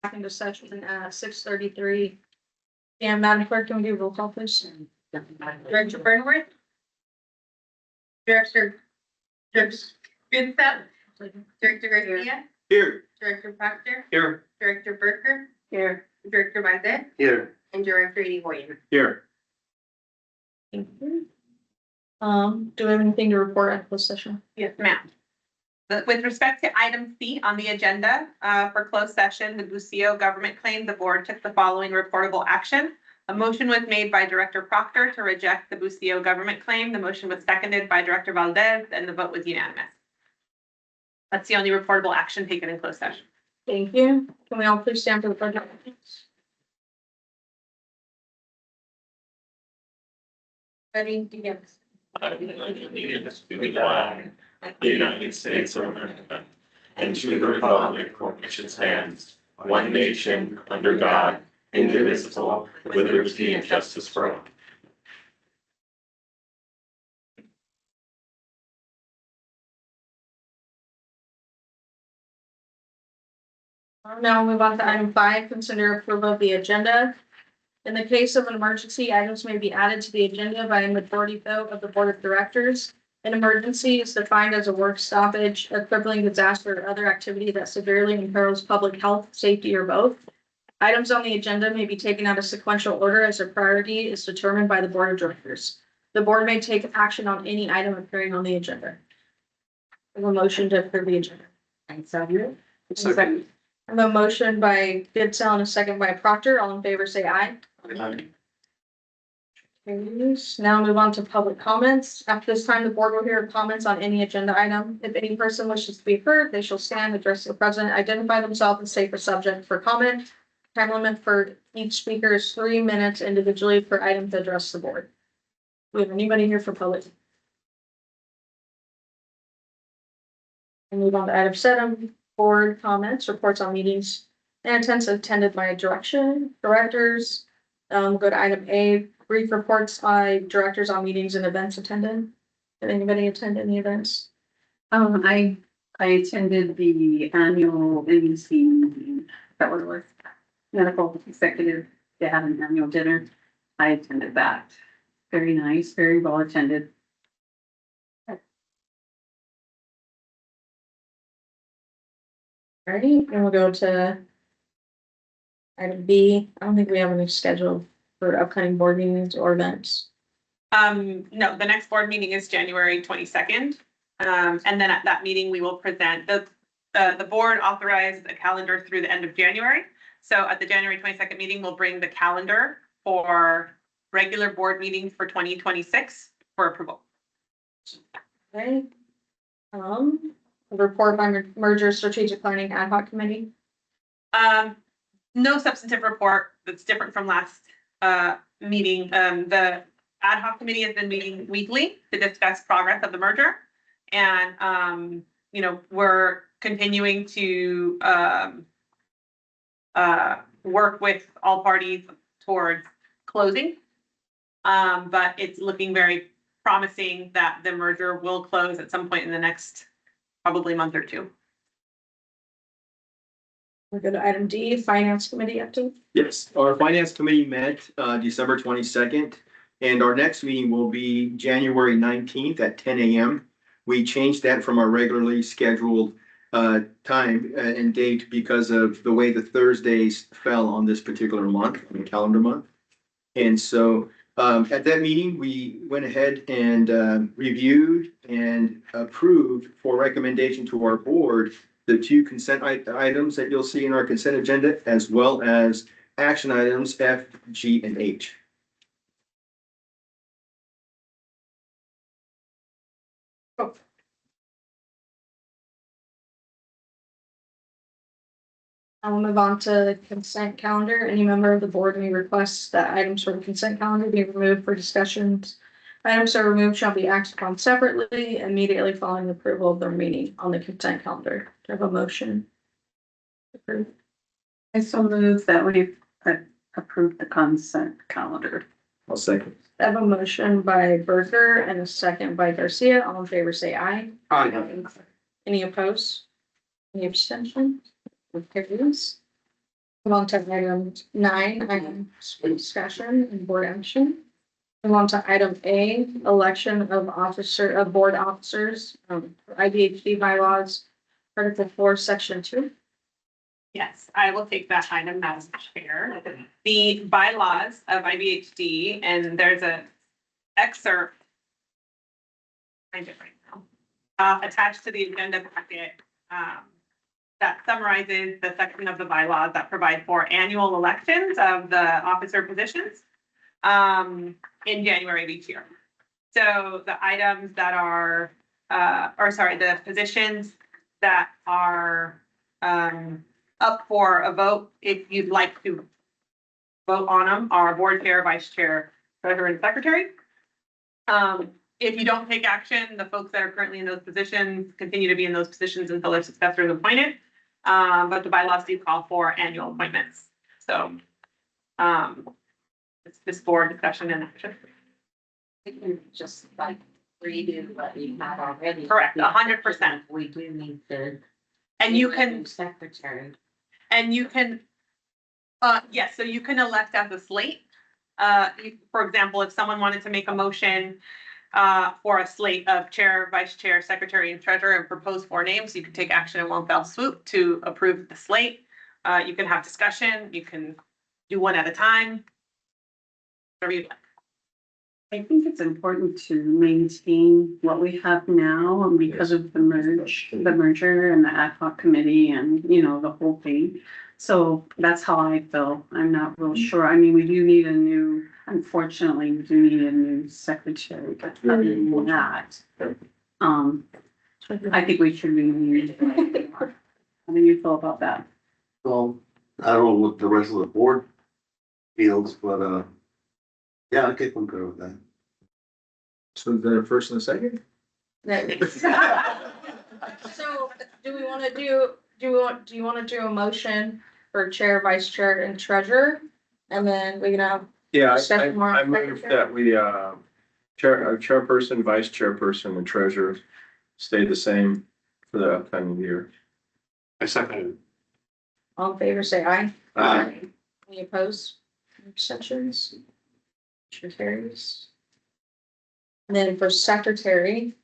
back into session at 6:33. And Madam Clerk, can we do a roll call, please? Director Burnworth. Director Goodstep. Director Garcia. Here. Director Proctor. Here. Director Berker. Here. Director Bizet. Here. And Director Eaton. Here. Thank you. Do we have anything to report at closed session? Yes, ma'am. With respect to item C on the agenda, for closed session, the Bucio government claim, the board took the following reportable action. A motion was made by Director Proctor to reject the Bucio government claim. The motion was seconded by Director Valdez and the vote was unanimous. That's the only reportable action taken in closed session. Thank you. Can we all please stand for the pledge of allegiance? Ready, begin. I pledge allegiance to the flag of the United States of America and to the republic for which it stands, one nation, under God, indivisible, with liberty and justice for all. Now we'll move on to item 5, consider approval of the agenda. In the case of an emergency, items may be added to the agenda by a majority vote of the board of directors. An emergency is defined as a work stoppage, a crippling disaster, or other activity that severely imperils public health, safety, or both. Items on the agenda may be taken out of sequential order as their priority is determined by the board of directors. The board may take action on any item appearing on the agenda. I have a motion to approve the agenda. Second. I have a motion by Goodsell and a second by Proctor. All in favor, say aye. Now move on to public comments. After this time, the board will hear comments on any agenda item. If any person wishes to be heard, they shall stand, address the president, identify themselves, and state the subject for comment. Time limit for each speaker is 3 minutes individually per item to address the board. Do we have anybody here for public? And move on to item 7, board comments, reports on meetings and attendance attended by directors. Go to item A, brief reports by directors on meetings and events attended. Did anybody attend any events? I attended the annual NEC meeting. That was medical executive. They had an annual dinner. I attended that. Very nice, very well attended. Alrighty, and we'll go to item B. I don't think we have any scheduled for upcoming board meetings or events. No, the next board meeting is January 22nd. And then at that meeting, we will present the board authorized a calendar through the end of January. So at the January 22nd meeting, we'll bring the calendar for regular board meetings for 2026 for approval. Okay. A report by merger strategic planning ad hoc committee. No substantive report that's different from last meeting. The ad hoc committee has been meeting weekly to discuss progress of the merger. And, we're continuing to work with all parties towards closing. But it's looking very promising that the merger will close at some point in the next probably month or two. We'll go to item D, finance committee update. Yes, our finance committee met December 22nd, and our next meeting will be January 19th at 10 a.m. We changed that from our regularly scheduled time and date because of the way the Thursdays fell on this particular month, on the calendar month. And so at that meeting, we went ahead and reviewed and approved for recommendation to our board the 2 consent items that you'll see in our consent agenda, as well as action items F, G, and H. I will move on to the consent calendar. Any member of the board may request that items from the consent calendar be removed for discussions. Items so removed shall be acted upon separately immediately following the approval of the meeting on the consent calendar. Do I have a motion? Approved. I so move that we approve the consent calendar. I'll second. I have a motion by Berger and a second by Garcia. All in favor, say aye. Aye. Any opposed? Any abstentions? Carries. Move on to item 9, item discussion and board action. Move on to item A, election of board officers, IVHD bylaws, Article 4, Section 2. Yes, I will take that item as chair. The bylaws of IVHD, and there's a excerpt. Find it right now. Attached to the agenda packet, that summarizes the section of the bylaws that provide for annual elections of the officer positions, in January of each year. So the items that are, the positions that are, up for a vote, if you'd like to vote on them, are board chair, vice chair, treasurer, and secretary. If you don't take action, the folks that are currently in those positions continue to be in those positions until their successor is appointed. But the bylaws do call for annual appointments. So, it's this board discussion and action. We can just like redo what we have already. Correct, 100%. We do need the. And you can, Secretary. yes, so you can elect as a slate. For example, if someone wanted to make a motion for a slate of chair, vice chair, secretary, and treasurer and propose 4 names, you can take action in one fell swoop to approve the slate. You can have discussion, you can do one at a time. Whatever you'd like. I think it's important to maintain what we have now, and because of the merger and the ad hoc committee and, you know, the whole thing. So that's how I feel. I'm not real sure. I mean, we do need unfortunately, we do need a new secretary, but other than that, I think we should rename. How do you feel about that? Well, I don't know what the rest of the board feels, but, yeah, I think I'm good with that. So the first and the second? So do we want to do you want to do a motion for chair, vice chair, and treasurer? And then we can have, Yeah, Second more I move that we, chairperson, vice chairperson, and treasurer stay the same for the upcoming year. I second all in favor, say aye. Aye. Any opposed? Abstentions? Motion carries. And then for secretary,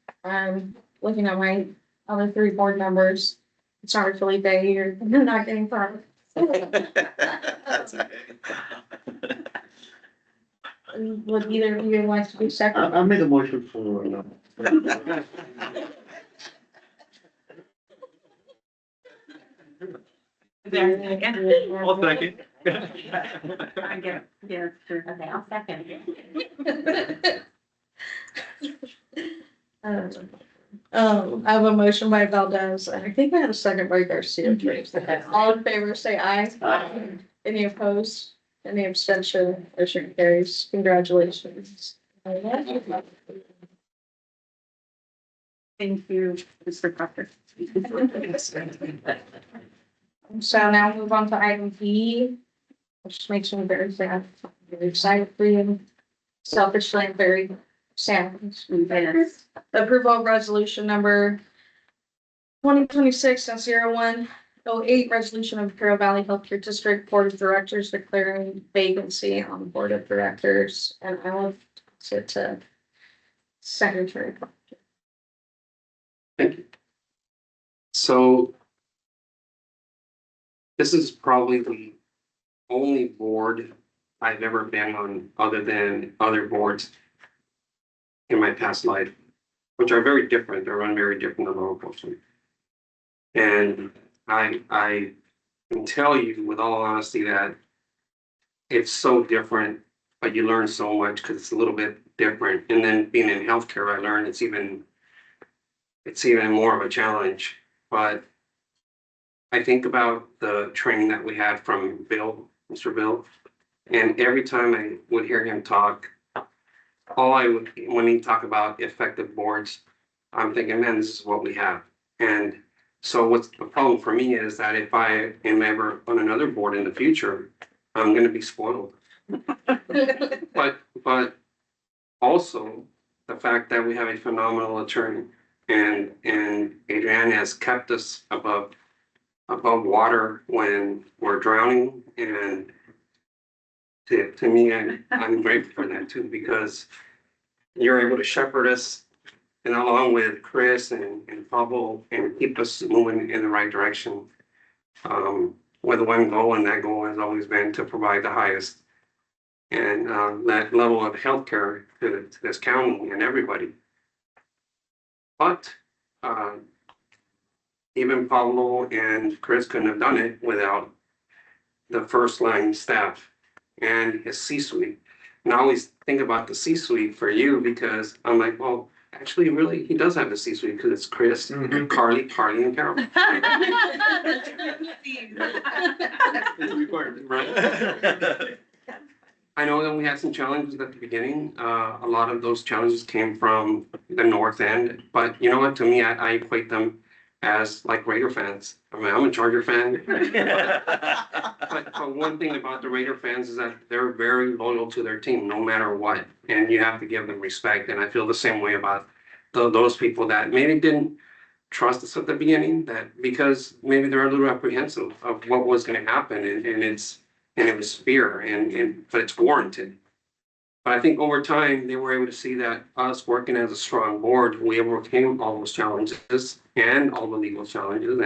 looking at my other 3 board members, sorry, Felipe, you're not getting part. That's okay. Would either of you like to be secretary? I'll make a motion for, There, again. I'll second. I get, yeah, sure. Okay, I'll second. I have a motion by Valdez, and I think I had a second by Garcia. All in favor, say aye. Aye. Any opposed? Any abstention? Motion carries. Congratulations. Thank you, Mr. Proctor. So now move on to item B, which makes me very sad. Very excited for you. Selfishly, I'm very sad. Yes. The approval of resolution number 2026-0108, resolution of Carroll Valley Healthcare District Board of Directors declaring vacancy on the Board of Directors, and I will sit to Secretary. Thank you. So this is probably the only board I've ever been on other than other boards in my past life, which are very different. They run very different than law enforcement. And I can tell you with all honesty that it's so different, but you learn so much because it's a little bit different. And then being in healthcare, I learned it's even more of a challenge. But I think about the training that we had from Bill, Mr. Bill, and every time I would hear him talk, when he talked about effective boards, I'm thinking, man, this is what we have. And so what's the problem for me is that if I am ever on another board in the future, I'm going to be spoiled. But also the fact that we have a phenomenal attorney and Adrienne has kept us above above water when we're drowning, and to me, I'm grateful for that too, because you're able to shepherd us and along with Chris and Pablo and keep us moving in the right direction. With one goal, and that goal has always been to provide the highest and that level of healthcare to this county and everybody. But even Pablo and Chris couldn't have done it without the first line staff and his C-suite. And I always think about the C-suite for you because I'm like, well, actually, really, he does have the C-suite because it's Chris, Carly, and Carol. Right. I know that we had some challenges at the beginning. A lot of those challenges came from the north end, but you know what? To me, I equate them as like Raider fans. I mean, I'm a Charger fan. But one thing about the Raider fans is that they're very loyal to their team, no matter what, and you have to give them respect. And I feel the same way about those people that maybe didn't trust us at the beginning, that because maybe they're a little apprehensive of what was going to happen, and it was fear, but it's warranted. But I think over time, they were able to see that us working as a strong board, we overcame all those challenges and all the legal challenges.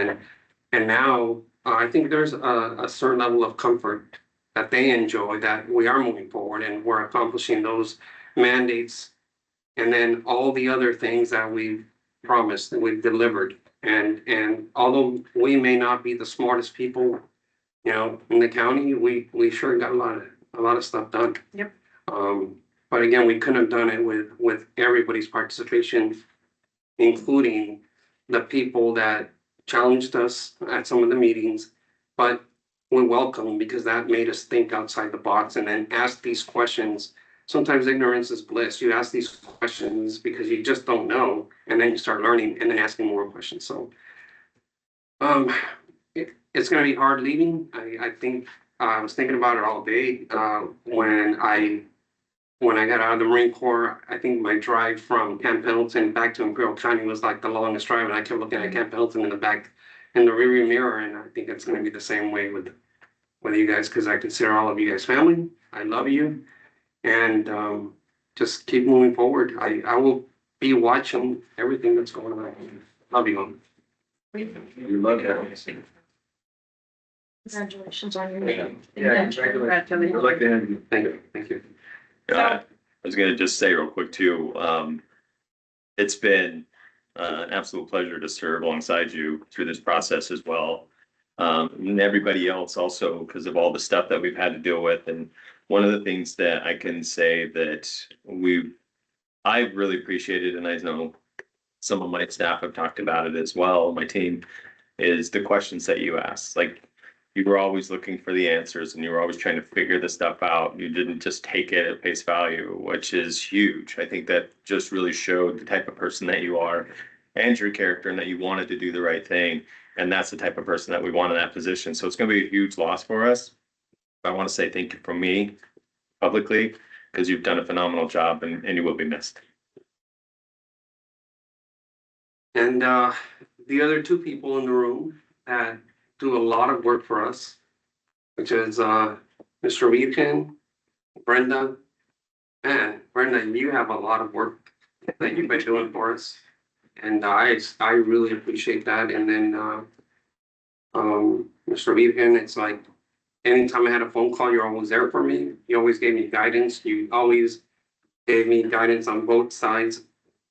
And now I think there's a certain level of comfort that they enjoy, that we are moving forward and we're accomplishing those mandates. And then all the other things that we've promised and we've delivered. And although we may not be the smartest people, you know, in the county, we sure got a lot of stuff done. Yep. But again, we couldn't have done it with everybody's participation, including the people that challenged us at some of the meetings. But we welcome them because that made us think outside the box and then ask these questions. Sometimes ignorance is bliss. You ask these questions because you just don't know, and then you start learning and then asking more questions. So it's going to be hard leaving. I think I was thinking about it all day when I got out of the Marine Corps. I think my drive from Camp Pendleton back to Imperial County was like the longest drive, and I kept looking at Camp Pendleton in the back in the rearview mirror, and I think it's going to be the same way with you guys, because I consider all of you guys family. I love you, and just keep moving forward. I will be watching everything that's going on. Love you all. You love that. Congratulations on your. Yeah, congratulations. I'd like to have you. Thank you. I was gonna just say real quick too, it's been an absolute pleasure to serve alongside you through this process as well. And everybody else also, because of all the stuff that we've had to deal with. And one of the things that I can say that I've really appreciated, and I know some of my staff have talked about it as well, my team, is the questions that you ask. Like, you were always looking for the answers and you were always trying to figure this stuff out. You didn't just take it at face value, which is huge. I think that just really showed the type of person that you are and your character, and that you wanted to do the right thing. And that's the type of person that we want in that position. So it's going to be a huge loss for us. I want to say thank you from me publicly, because you've done a phenomenal job, and you will be missed. And the other two people in the room that do a lot of work for us, which is Mr. Weepkin, Brenda. Man, Brenda, you have a lot of work that you've been doing for us. And I really appreciate that. And then Mr. Weepkin, it's like anytime I had a phone call, you're always there for me. You always gave me guidance. You always gave me guidance on both sides,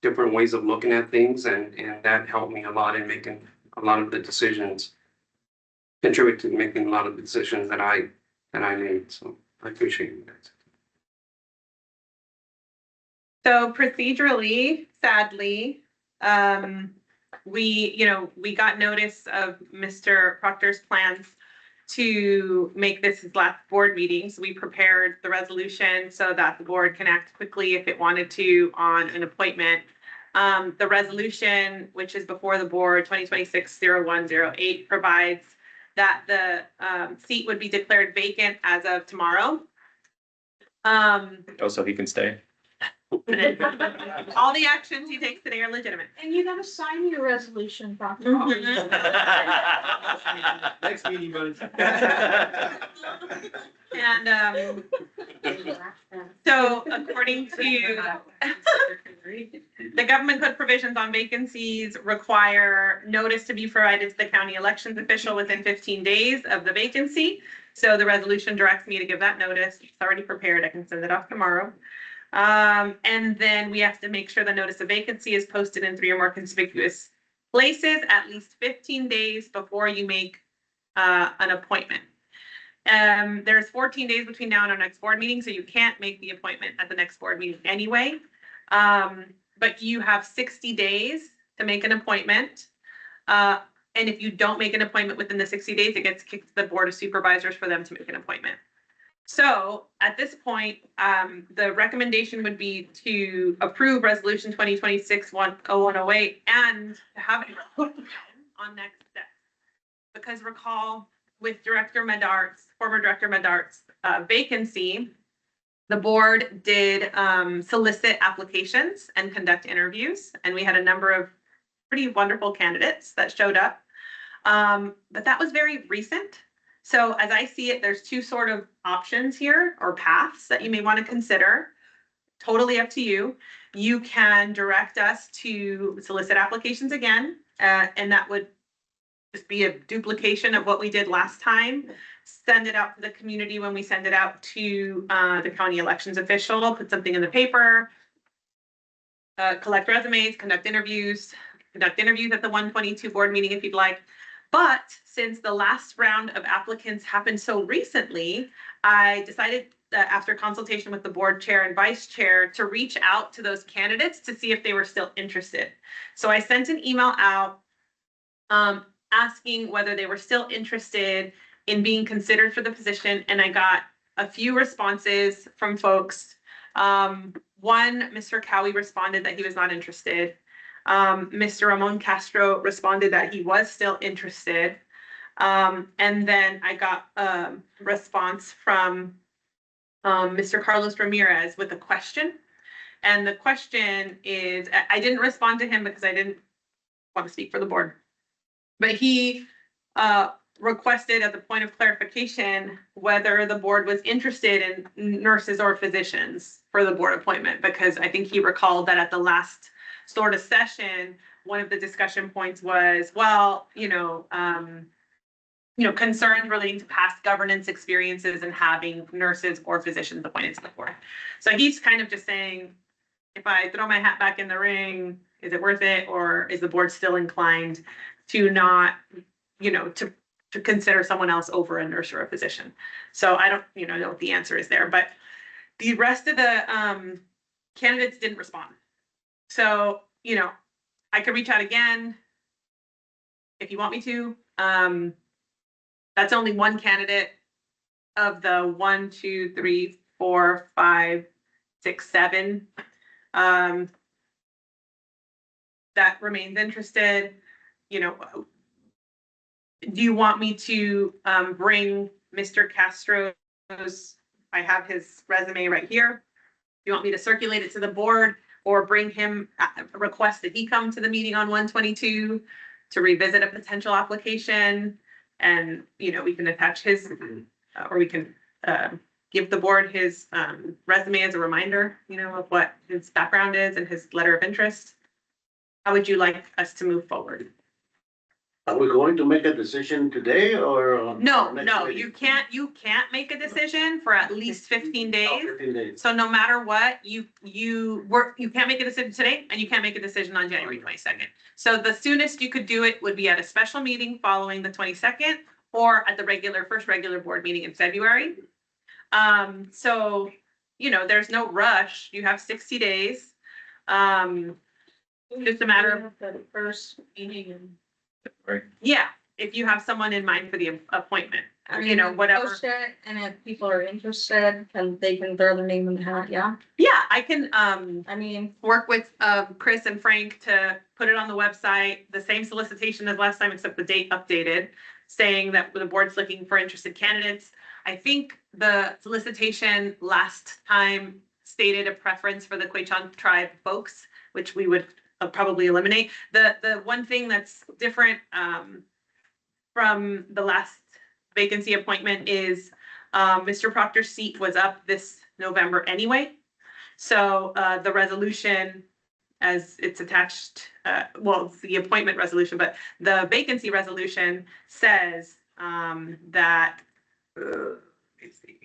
different ways of looking at things, and that helped me a lot in making a lot of the decisions, contribute to making a lot of the decisions that I made. So I appreciate you guys. So procedurally, sadly, we got notice of Mr. Proctor's plans to make this his last board meeting. So we prepared the resolution so that the board can act quickly if it wanted to on an appointment. The resolution, which is before the board, 2026-0108, provides that the seat would be declared vacant as of tomorrow. Oh, so he can stay? All the actions he takes today are legitimate. And you gotta sign your resolution, Proctor. Next meeting, buddy. And, so according to the government code provisions on vacancies require notice to be provided to the county elections official within 15 days of the vacancy. So the resolution directs me to give that notice. It's already prepared. I can send it off tomorrow. And then we have to make sure the notice of vacancy is posted in 3 or more conspicuous places at least 15 days before you make an appointment. There's 14 days between now and our next board meeting, so you can't make the appointment at the next board meeting anyway. But you have 60 days to make an appointment. And if you don't make an appointment within the 60 days, it gets kicked to the Board of Supervisors for them to make an appointment. So at this point, the recommendation would be to approve resolution 2026-10108 and to have it on next steps. Because recall with Director Medart's, former Director Medart's vacancy, the board did solicit applications and conduct interviews, and we had a number of pretty wonderful candidates that showed up. But that was very recent. So as I see it, there's 2 sort of options here or paths that you may want to consider. Totally up to you. You can direct us to solicit applications again, and that would just be a duplication of what we did last time. Send it out to the community when we send it out to the county elections official, put something in the paper, collect resumes, conduct interviews at the 122 board meeting if you'd like. But since the last round of applicants happened so recently, I decided that after consultation with the board chair and vice chair to reach out to those candidates to see if they were still interested. So I sent an email out asking whether they were still interested in being considered for the position, and I got a few responses from folks. One, Mr. Cowie responded that he was not interested. Mr. Ramon Castro responded that he was still interested. And then I got a response from Mr. Carlos Ramirez with a question. And the question is, I didn't respond to him because I didn't want to speak for the board. But he requested at the point of clarification whether the board was interested in nurses or physicians for the board appointment, because I think he recalled that at the last sort of session, one of the discussion points was, well, concerns relating to past governance experiences and having nurses or physicians appointed to the board. So he's kind of just saying, if I throw my hat back in the ring, is it worth it? Or is the board still inclined to not, to consider someone else over a nurse or a physician? So I don't, know what the answer is there, but the rest of the candidates didn't respond. So, I could reach out again if you want me to. That's only one candidate of the 1, 2, 3, 4, 5, 6, 7 that remains interested. Do you want me to bring Mr. Castro's, I have his resume right here. Do you want me to circulate it to the board or bring him, request that he come to the meeting on 122 to revisit a potential application? And, we can attach his, or we can give the board his resume as a reminder, of what his background is and his letter of interest. How would you like us to move forward? Are we going to make a decision today or? No, next no, meeting? you can't make a decision for at least 15 Oh, days. 15 days. So no matter what, you can't make a decision today and you can't make a decision on January 22nd. So the soonest you could do it would be at a special meeting following the 22nd or at the first regular board meeting in February. So, there's no rush. You have 60 days. Just a matter of the first meeting and. yeah, if you have someone in mind for the appointment, I whatever. Post it, and if people are interested, they can throw their name in the hat, yeah. Yeah, I can, work with, Chris and Frank to put it on the website, the same solicitation as last time, except the date updated, saying that the board's looking for interested candidates. I think the solicitation last time stated a preference for the Quechan tribe folks, which we would probably eliminate. The one thing that's different from the last vacancy appointment is Mr. Proctor's seat was up this November anyway. So the resolution as it's attached, well, it's the appointment resolution, but the vacancy resolution says that let's see.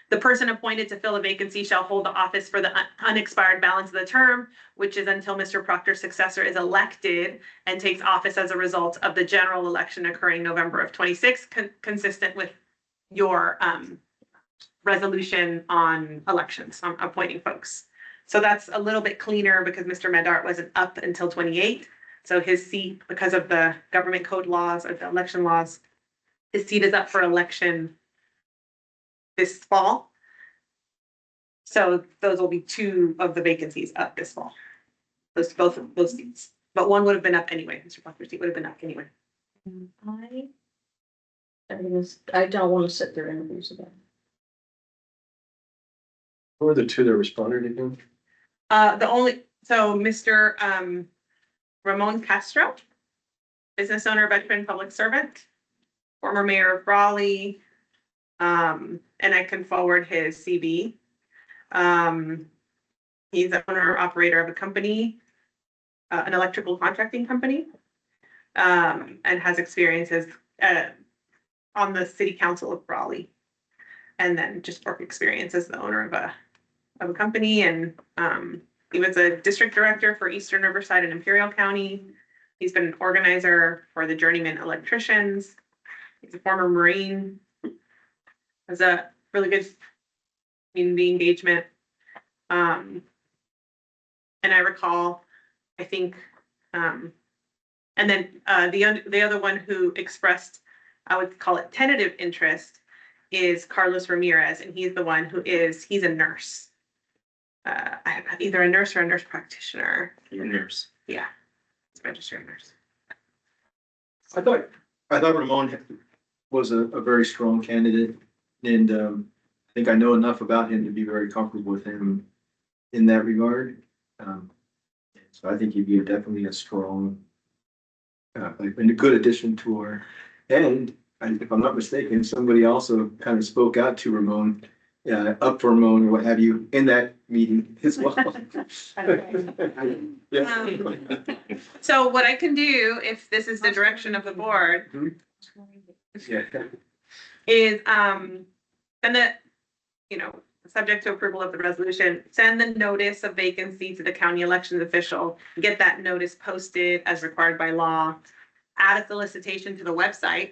The person appointed to fill a vacancy shall hold the office for the unexpired balance of the term, which is until Mr. Proctor's successor is elected and takes office as a result of the general election occurring November of 26, consistent with your resolution on elections, on appointing folks. So that's a little bit cleaner because Mr. Medart wasn't up until 28. So his seat, because of the government code laws or the election laws, his seat is up for election this fall. So those will be 2 of the vacancies up this fall. Both of those seats, but one would have been up anyway. Mr. Proctor's seat would have been up anyway. I don't want to sit through interviews again. Who were the 2 that responded again? So Mr. Ramon Castro, business owner, veteran, public servant, former mayor of Raleigh, and I can forward his CV. He's the owner operator of a company, an electrical contracting company, and has experiences on the city council of Raleigh, and then just work experience as the owner of a company. And he was a district director for Eastern Riverside and Imperial County. He's been an organizer for the Journeyman Electricians. He's a former Marine. Has a really good community engagement. And I recall, I think, and then the other one who expressed, I would call it tentative interest, is Carlos Ramirez, and he's the one who he's a nurse. Either a nurse or a nurse practitioner. You're a nurse. Yeah, he's a registered nurse. I thought Ramon was a very strong candidate, and I think I know enough about him to be very comfortable with him in that regard. So I think he'd be definitely a strong, and a good addition to our, and if I'm not mistaken, somebody also kind of spoke out to Ramon, up for Ramon or what have you, in that meeting as well. Yeah. So what I can do, if this is the direction of the board, Yeah. is send the, subject to approval of the resolution, send the notice of vacancy to the county elections official, get that notice posted as required by law, add a solicitation to the website.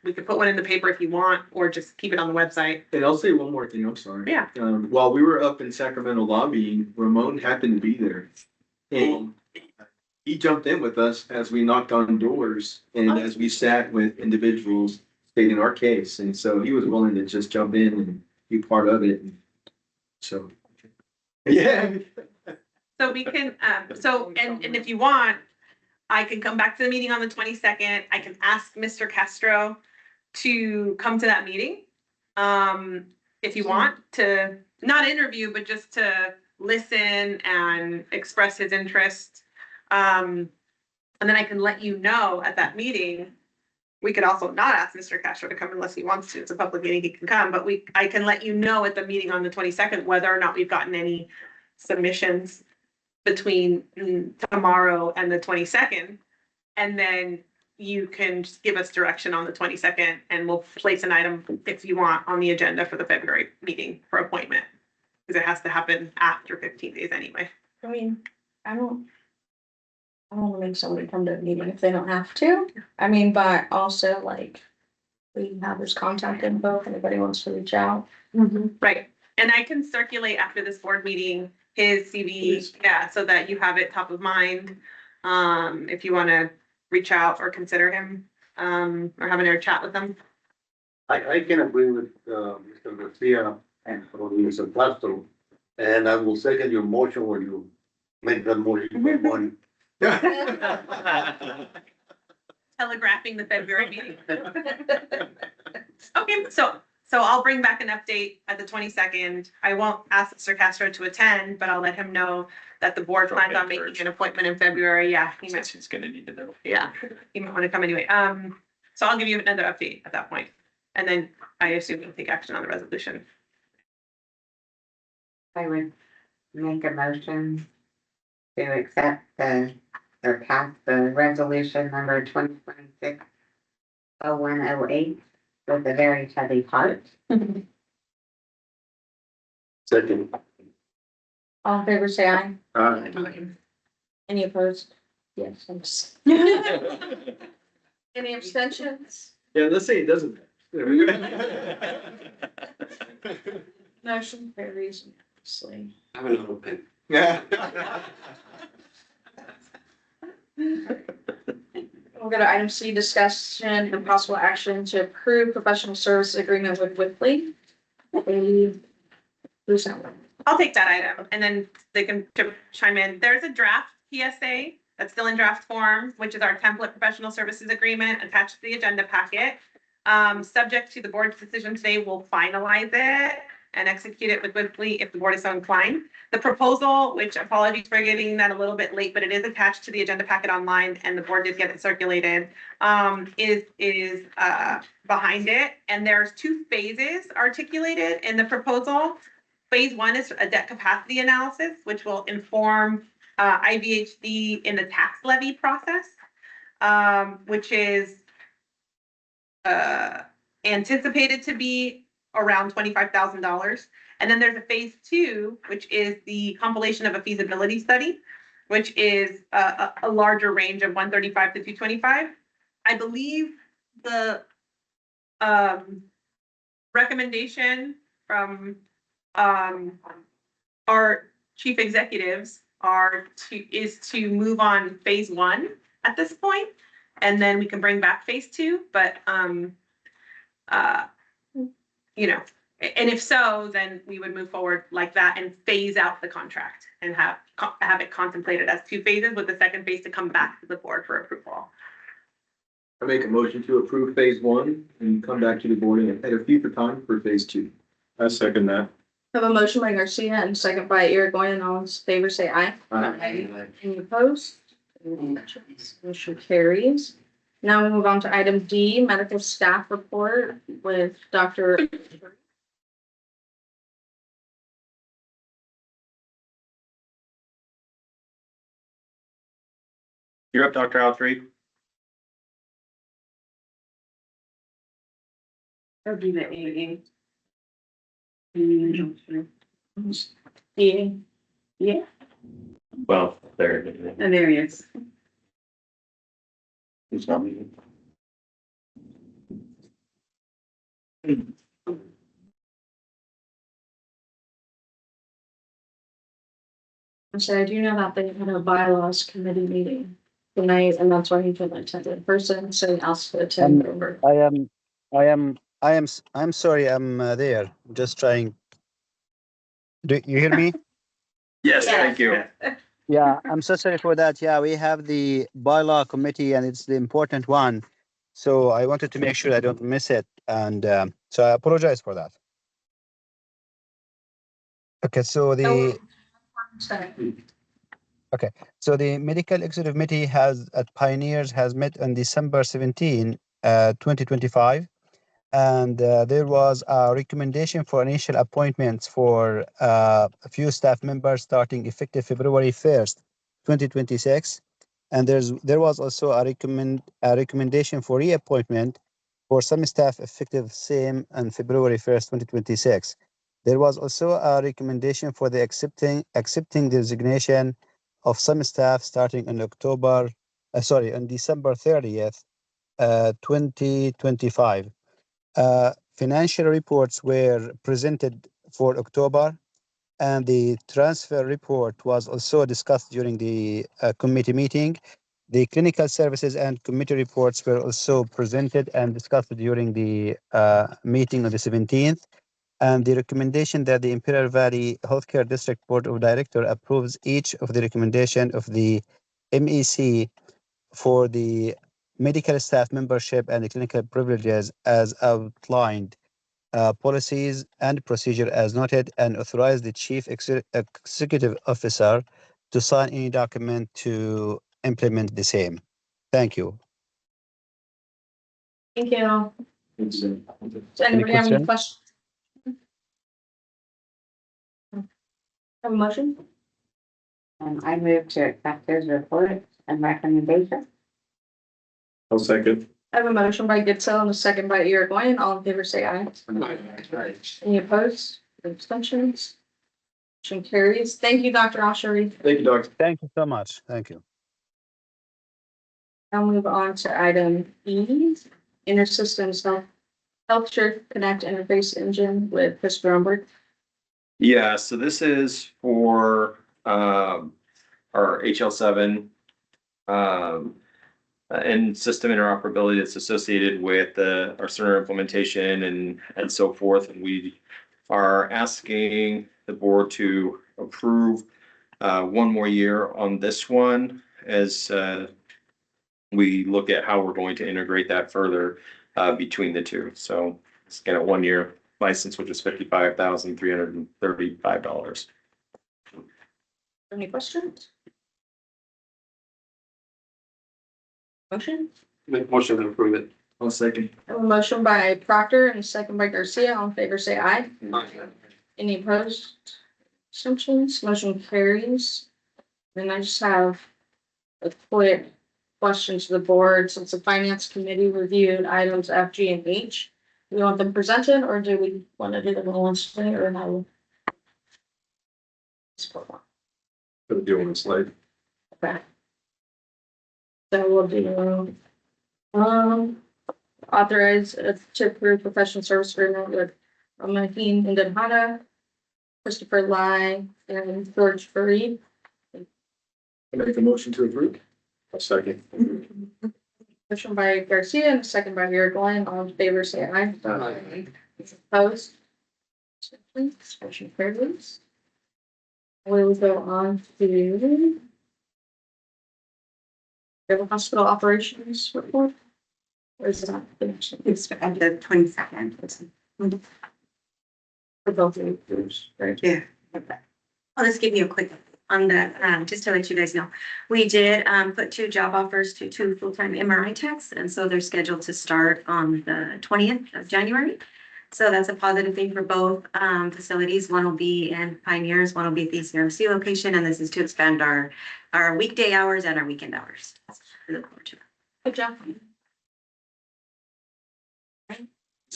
We could put one in the paper if you want, or just keep it on the website. And I'll say one more thing, I'm sorry. Yeah. While we were up in Sacramento lobbying, Ramon happened to be there. And he jumped in with us as we knocked on doors and as we sat with individuals stating our case. And so he was willing to just jump in and be part of it. So, yeah. So we can, and if you want, I can come back to the meeting on the 22nd. I can ask Mr. Castro to come to that meeting. If you want to, not interview, but just to listen and express his interest. And then I can let you know at that meeting. We could also not ask Mr. Castro to come unless he wants to. It's a public meeting, he can come, but I can let you know at the meeting on the 22nd whether or not we've gotten any submissions between tomorrow and the 22nd. And then you can just give us direction on the 22nd and we'll place an item if you want on the agenda for the February meeting for appointment. Because it has to happen after 15 days anyway. I mean, I don't wanna make somebody come to a meeting if they don't have to. I mean, but also like, we have his contact info if anybody wants to reach out. Right, and I can circulate after this board meeting his CV, so that you have it top of mind. If you wanna reach out or consider him, or having a chat with him. I can agree with, Mr. Garcia and Mr. Castro, and I will second your motion when you make that motion for one. Telegraphing the February meeting. Okay, so So I'll bring back an update at the 22nd. I won't ask Mr. Castro to attend, but I'll let him know that the board plans on making an appointment in February. Yeah, he might, Since he's gonna need to know. yeah, he might want to come anyway. So I'll give you another update at that point. And then I assume you'll take action on the resolution. I would make a motion to accept or pass the resolution number 2026-0108 with a very heavy heart. Second. All in favor, say aye. Any opposed? Yes. Thanks. Any abstentions? Yeah, let's say it doesn't. Motion carries unanimously. I have another pen. Yeah. We'll go to item C, discussion and possible action to approve professional service agreement with Whitley. Who's that one? I'll take that item and then they can chime in. There's a draft PSA that's still in draft form, which is our template professional services agreement attached to the agenda packet. Subject to the board's decision today, we'll finalize it and execute it with Whitley if the board is so inclined. The proposal, which apologies for getting that a little bit late, but it is attached to the agenda packet online and the board did get it circulated, is behind it. And there's 2 phases articulated in the proposal. Phase 1 is a debt capacity analysis, which will inform IVHD in the tax levy process, which is anticipated to be around $25,000. And then there's a phase 2, which is the compilation of a feasibility study, which is a larger range of 135 to 225. I believe the recommendation from our chief executives is to move on phase 1 at this point, and then we can bring back phase 2. But you know, and if so, then we would move forward like that and phase out the contract and have it contemplated as 2 phases, with the second phase to come back to the board for approval. I make a motion to approve phase 1 and come back to the board at a future time for phase 2. I second that. Have a motion by Garcia and second by Irigoyen. All in favor, say aye. Any opposed? Motion carries. Now we move on to item D, medical staff report with Dr. You're up, Dr. Altree. That'll be the AA. D. Yeah, Well, there. and there he is. He's not meeting. So I do know that they had a bylaws committee meeting tonight, and that's why he couldn't attend in person, so he asked to attend over. I'm sorry, I'm there. Just trying. Do you hear me? Yes, thank you. Yeah, I'm so sorry for that. Yeah, we have the bylaw committee and it's the important one. So I wanted to make sure I don't miss it. And so I apologize for that. Okay, so the medical executive committee at Pioneers has met on December 17, 2025. And there was a recommendation for initial appointments for a few staff members starting effective February 1st, 2026. And there was also a recommendation for reappointment for some staff effective same on February 1st, 2026. There was also a recommendation for the accepting the resignation of some staff starting on on December 30th, 2025. Financial reports were presented for October, and the transfer report was also discussed during the committee meeting. The clinical services and committee reports were also presented and discussed during the meeting on the 17th. And the recommendation that the Imperial Valley Healthcare District Board of Directors approves each of the recommendation of the MEC for the medical staff membership and the clinical privileges as outlined policies and procedure as noted, and authorize the chief executive officer to sign any document to implement the same. Thank you. Thank you. Does anybody have any questions? Have a motion? I move to accept his report and recommendation. I'll second. I have a motion by Goodsell and a second by Irigoyen. All in favor, say aye. Any opposed? Abstentions? Motion carries. Thank you, Dr. Ashari. Thank you, Doctor. Thank you so much. Thank you. I'll move on to item E, InterSystems Health Connect Interface Engine with Chris Bromberg. Yeah, so this is for our HL7 and system interoperability that's associated with our Cerner implementation and so forth. And we are asking the board to approve one more year on this one as we look at how we're going to integrate that further between the two. So let's get a 1 year license, which is $55,335. Any questions? Motion? Make motion to approve it. I'll second. I have a motion by Proctor and a second by Garcia. All in favor, say aye. Any opposed? Abstentions? Motion carries. And I just have a quick question to the board. Since the finance committee reviewed items F, G, and H, do we want them presented or do we want to do them all once today or how? Gonna do on the slide. Okay. So we'll do, authorize to approve professional service agreement with Maheen Indahana, Christopher Lai, and George Fareed. I make a motion to approve. I'll second. Motion by Garcia and a second by Irigoyen. All in favor, say aye. Aye. Opposed? Motion carries. We'll go on to the hospital operations report. Or is that finished? It's at the 22nd. For both of you, right? Yeah. I'll just give you a quick on the, just to let you guys know. We did put 2 job offers to 2 full-time MRI techs, and so they're scheduled to start on the 20th of January. So that's a positive thing for both facilities. One will be in Pioneers, one will be at the ECRC location, and this is to expand our weekday hours and our weekend hours. We look forward to it. Good job. Is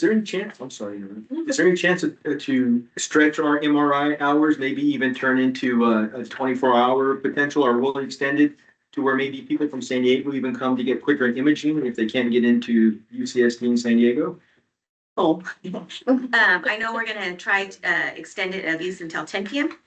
there any chance, I'm sorry, is there any chance to stretch our MRI hours, maybe even turn into a 24-hour potential, or will extend it to where maybe people from San Diego even come to get quicker imaging if they can't get into UCSD in San Diego? Oh, I know we're gonna try to extend it at least until 10 p.m.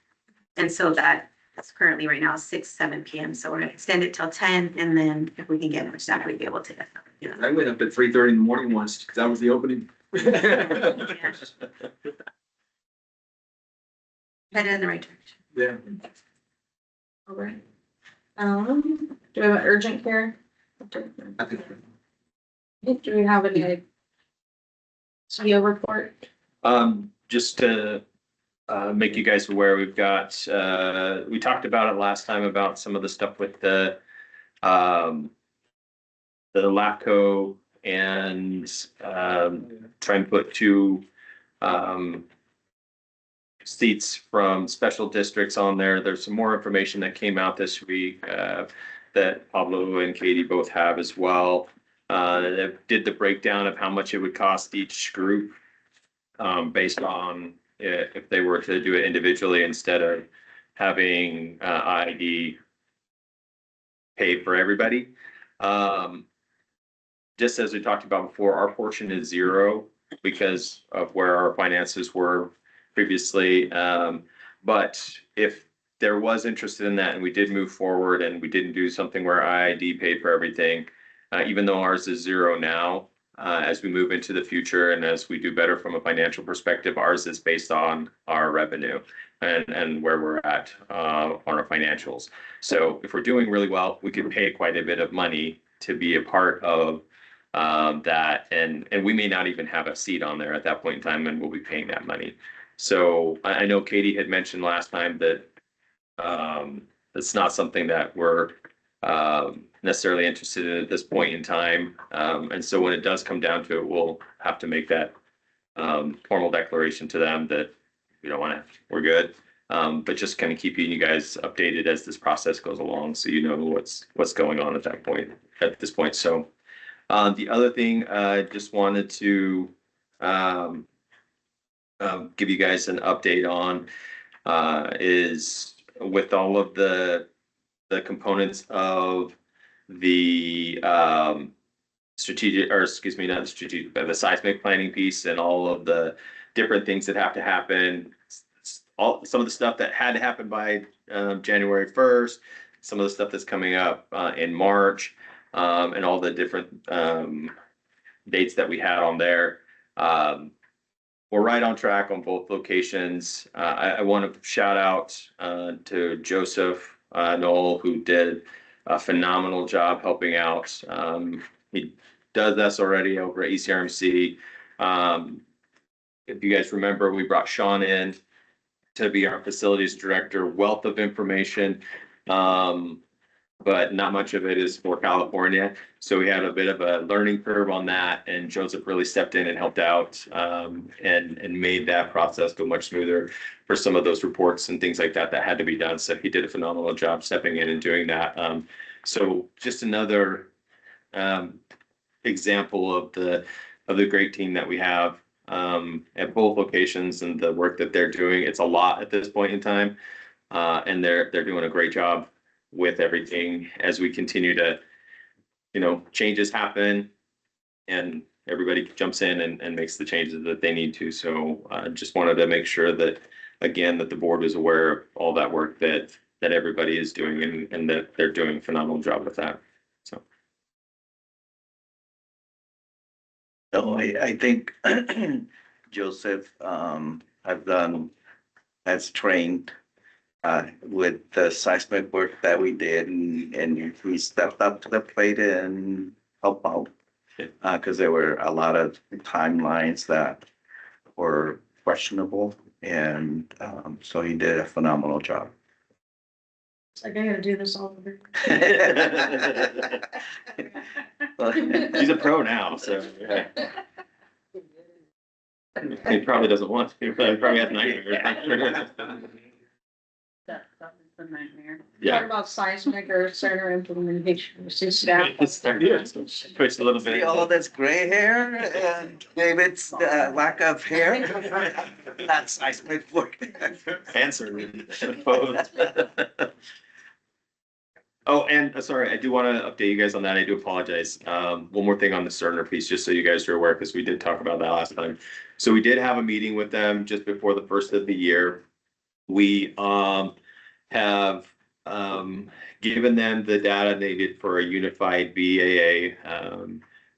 And so that's currently right now 6-7 p.m. So we're gonna extend it till 10, and then if we can get more staff, we'd be able to. Yeah, I went up at 3:30 in the morning once because that was the opening. Headed in the right direction. Yeah. All right. Do we have an urgent care? Do we have any CEO report? Just to make you guys aware, we've got, we talked about it last time about some of the stuff with the LAFCO and trying to put 2 seats from special districts on there. There's some more information that came out this week that Pablo and Katie both have as well. That did the breakdown of how much it would cost each group based on if they were to do it individually instead of having IID pay for everybody. Just as we talked about before, our portion is 0 because of where our finances were previously. But if there was interest in that and we did move forward and we didn't do something where IID paid for everything, even though ours is 0 now, as we move into the future and as we do better from a financial perspective, ours is based on our revenue and where we're at on our financials. So if we're doing really well, we can pay quite a bit of money to be a part of that, and we may not even have a seat on there at that point in time, and we'll be paying that money. So I know Katie had mentioned last time that it's not something that we're necessarily interested in at this point in time. And so when it does come down to it, we'll have to make that formal declaration to them that we don't want to, we're good. But just kind of keeping you guys updated as this process goes along, so you know what's going on at that point, at this point. So the other thing I just wanted to give you guys an update on is with all of the components of the strategic, or excuse me, not the strategic, but the seismic planning piece and all of the different things that have to happen. Some of the stuff that had to happen by January 1st, some of the stuff that's coming up in March, and all the different dates that we had on there. We're right on track on both locations. I want to shout out to Joseph Knoll, who did a phenomenal job helping out. He does this already over at ECRMC. If you guys remember, we brought Sean in to be our facilities director. Wealth of information, but not much of it is for California. So we had a bit of a learning curve on that, and Joseph really stepped in and helped out and made that process go much smoother for some of those reports and things like that that had to be done. So he did a phenomenal job stepping in and doing that. So just another example of the great team that we have at both locations and the work that they're doing. It's a lot at this point in time, and they're doing a great job with everything as we continue to, changes happen and everybody jumps in and makes the changes that they need to. So I just wanted to make sure that, again, that the board is aware of all that work that everybody is doing and that they're doing a phenomenal job with that. So. So I think Joseph has trained with the seismic work that we did, and he stepped up to the plate and helped out. Because there were a lot of timelines that were questionable, and so he did a phenomenal job. It's like I gotta do this all over. He's a pro now, so yeah. He probably doesn't want to. He probably has nightmares. That was a nightmare. Talk Yeah. about seismic or center implementation, it's just that. Twitched a little See bit. all of this gray hair and David's lack of hair? That's seismic work. Answer. Oh, and sorry, I do want to update you guys on that. I do apologize. One more thing on the Cerner piece, just so you guys are aware, because we did talk about that last time. So we did have a meeting with them just before the first of the year. We have given them the data needed for a unified BAA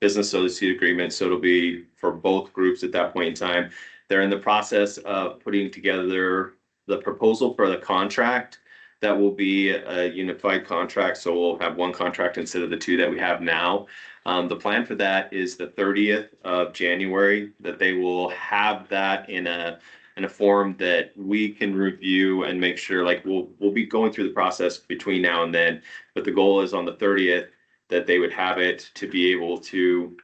business associate agreement. So it'll be for both groups at that point in time. They're in the process of putting together the proposal for the contract. That will be a unified contract, so we'll have one contract instead of the two that we have now. The plan for that is the 30th of January, that they will have that in a form that we can review and make sure, like we'll be going through the process between now and then, but the goal is on the 30th that they would have it to be able to,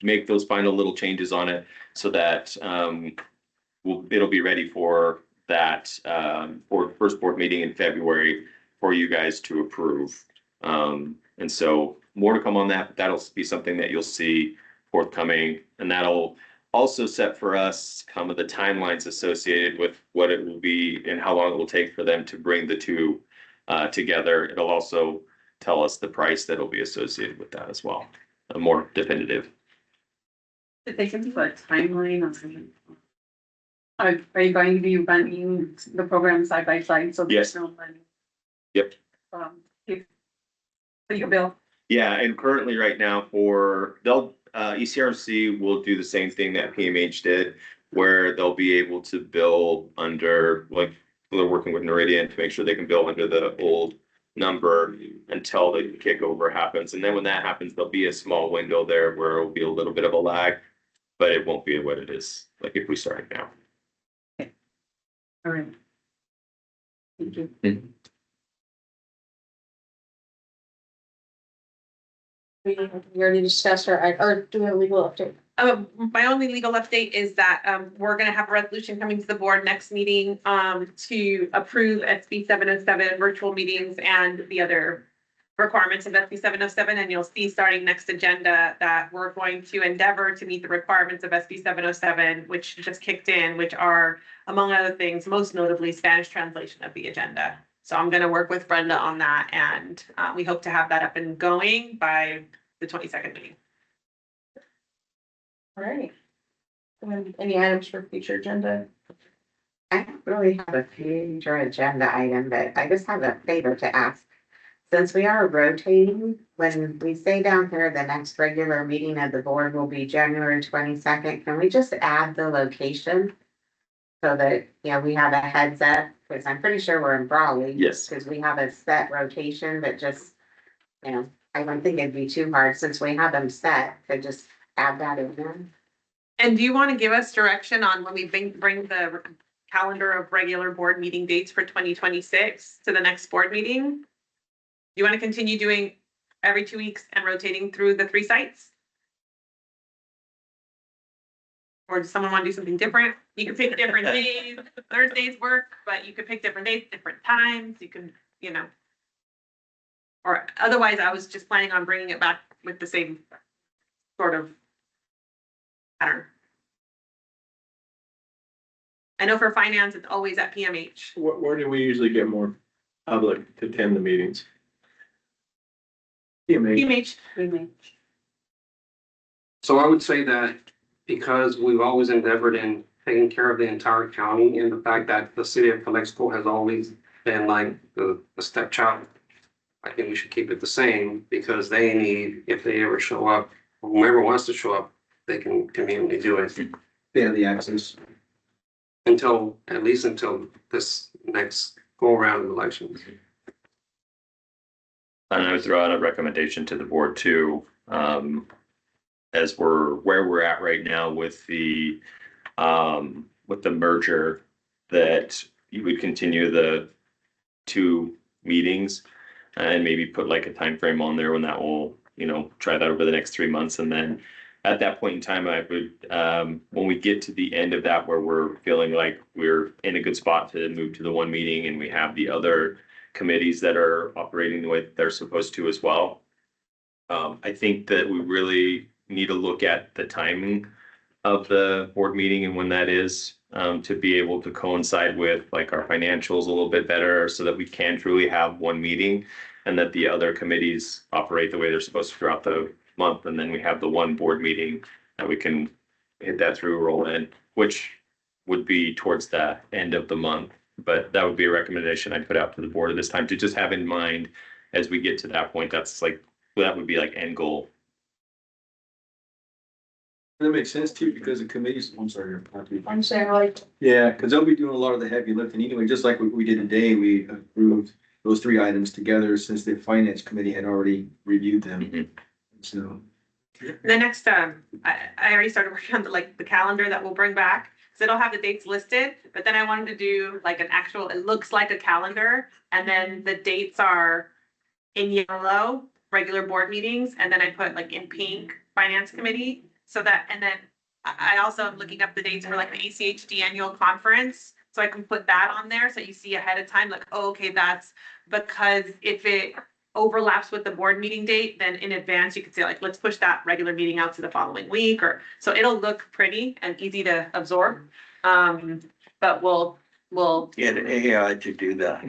make those final little changes on it so that it'll be ready for that for first board meeting in February for you guys to approve. And so more to come on that, but that'll be something that you'll see forthcoming, and that'll also set for us some of the timelines associated with what it will be and how long it will take for them to bring the two together. It'll also tell us the price that'll be associated with that as well, a more definitive. Did they give you a timeline on something? Are you going to be running the program side by side? So Yes. there's no money? Yep. So you bill? Yeah, and currently right now ECRC will do the same thing that PMH did, where they'll be able to bill under, like, they're working with Noridian to make sure they can bill under the old number until the kickover happens. And then when that happens, there'll be a small window there where it'll be a little bit of a lag, but it won't be what it is, like if we start now. All right. Thank you. We already discussed or do a legal update. My only legal update is that, we're gonna have a resolution coming to the board next meeting, to approve SB 707 virtual meetings and the other requirements of SB 707, and you'll see starting next agenda that we're going to endeavor to meet the requirements of SB 707, which just kicked in, which are, among other things, most notably Spanish translation of the agenda. So I'm gonna work with Brenda on that, and, we hope to have that up and going by the 22nd meeting. All right. Any items for future agenda? I don't really have a future agenda item, but I just have a favor to ask. Since we are rotating, when we say down here, the next regular meeting of the board will be January 22nd, can we just add the location? So that, we have a heads up, because I'm pretty sure we're in Brawley. Yes. Because we have a set rotation, but just, I don't think it'd be too hard since we have them set to just add that in there. And do you want to give us direction on when we bring the calendar of regular board meeting dates for 2026 to the next board meeting? Do you want to continue doing every 2 weeks and rotating through the 3 sites? Or does someone want to do something different? You can pick different days. Thursdays work, but you could pick different days, different times. You can, or otherwise I was just planning on bringing it back with the same sort of pattern. I know for finance, it's always at PMH. Where do we usually get more public to attend the meetings? PMH. So I would say that because we've always endeavored in taking care of the entire county and the fact that the city of Calexico has always been like the stepchild, I think we should keep it the same because they need, if they ever show up, whomever wants to show up, they can conveniently do it. They have the access. At least until this next go around of elections. And I would throw out a recommendation to the board too, as where we're at right now with the merger, that you would continue the 2 meetings and maybe put like a time frame on there when that will, try that over the next 3 months. And then at that point in time, I would, when we get to the end of that, where we're feeling like we're in a good spot to move to the 1 meeting and we have the other committees that are operating the way they're supposed to as well. I think that we really need to look at the timing of the board meeting and when that is, to be able to coincide with like our financials a little bit better so that we can truly have 1 meeting and that the other committees operate the way they're supposed to throughout the month. And then we have the 1 board meeting that we can hit that through, roll in, which would be towards the end of the month. But that would be a recommendation I'd put out to the board at this time to just have in mind as we get to that point. That would be like end goal. That makes sense too, because the committees, I'm sorry. I'm saying Yeah, because they'll be doing a lot of the heavy lifting anyway, just like what we did today. We approved those 3 items together since the finance committee had already reviewed them. So. The next, I already started working on the calendar that we'll bring back. So it'll have the dates listed, but then I wanted to do like an actual, it looks like a calendar. And then the dates are in yellow, regular board meetings. And then I put like in pink, finance committee. So that, and then I also am looking up the dates for like the IVHD annual conference. So I can put that on there. So you see ahead of time, like, oh, okay, that's because if it overlaps with the board meeting date, then in advance, you could say like, let's push that regular meeting out to the following week, or, so it'll look pretty and easy to absorb. But we'll Get AI to do that.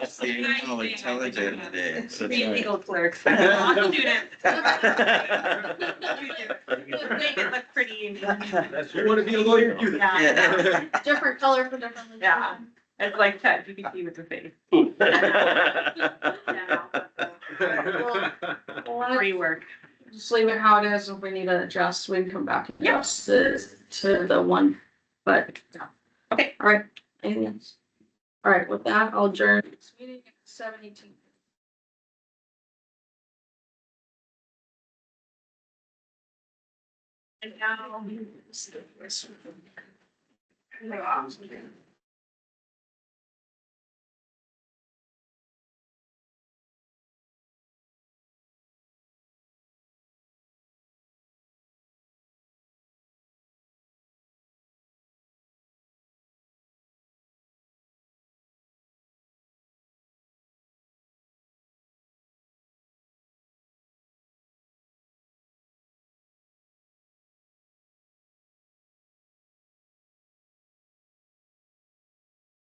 See how intelligent it is. legal clerks. Students. Make it look pretty. You want to be a lawyer? Do that. Yeah. different color for different. Yeah. It's like ChatGPT with the face. Free work. Just leave it how it is. If we need to adjust, we can come back and Yeah. adjust it to the 1. But yeah. Okay. All right. Anything else? All right. With that, I'll adjourn this meeting at 7:18. And now.